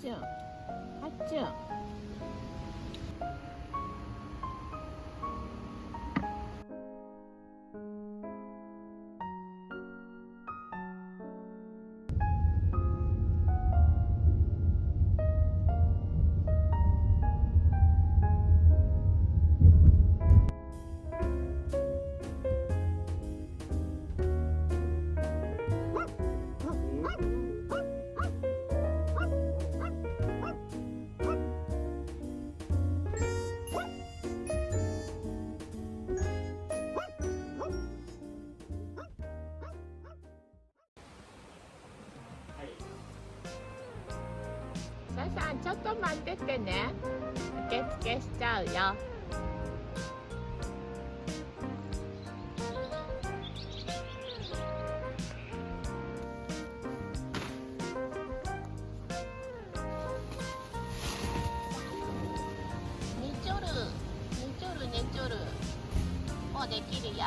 ちゅん、はっちゅん。さん、ちょっと待っててね。受付しちゃうよ。寝ちょる、寝ちょる。もうできるよ。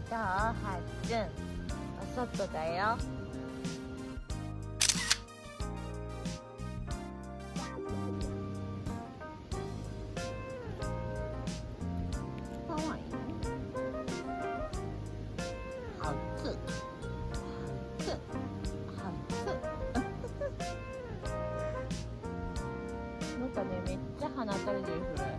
どう？はっちゅん、お外だよ。かわいい。はっつ、はっつ、はっつ。なんかね、めっちゃ鼻垂れてる、それ。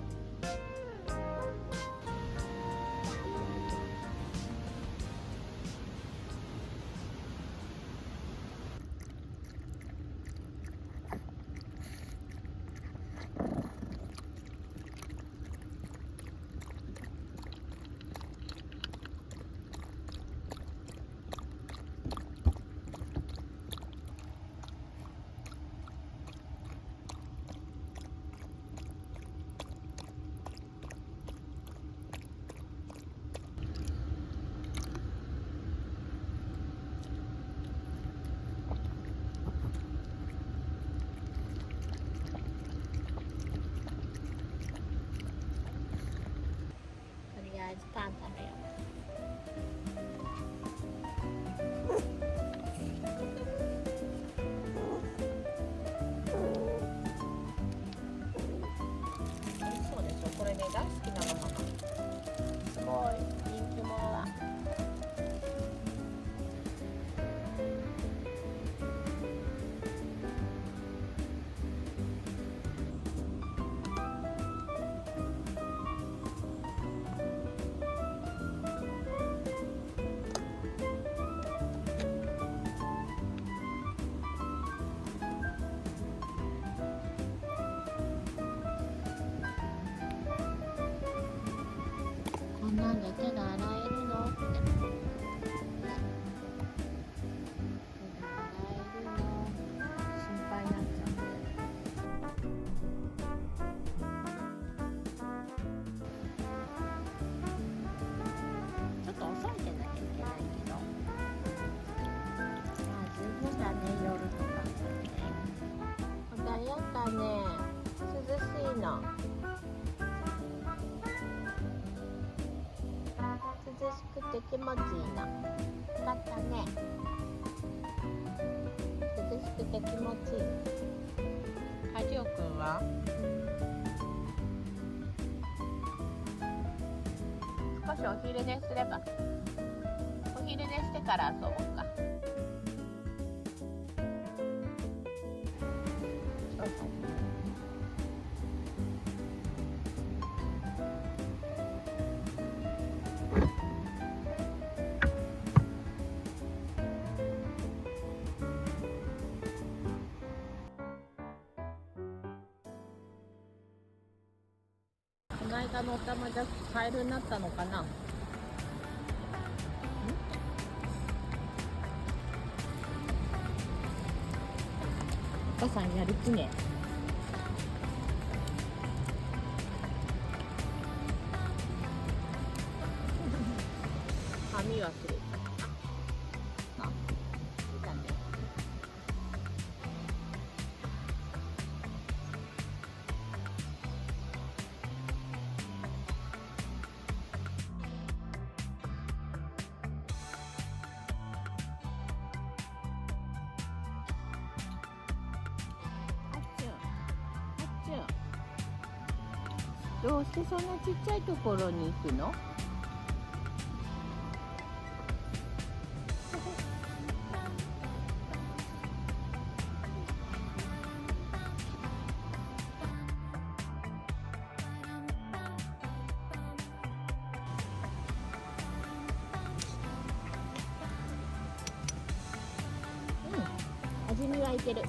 パン食べよう。美味しそうでしょ。これね、大好きなのママ。すごい人気者だ。なんで手が洗えるの？手が洗えるの？心配になっちゃって。ちょっと遅いでなきゃいけないけど。まあ十分だね、夜とかね。穏やかね、涼しいの。涼しくて気持ちいいの。よかったね。涼しくて気持ちいい。はじおくんは？少しお昼寝すれば。お昼寝してから遊ぼうか。そうそう。この間のおたまじゃカエルになったのかな。お母さんやる気ね。み忘れた。あ、出たね。あっちゅん、あっちゅん。どうしてそんなちっちゃいところに行くの？味見はいける。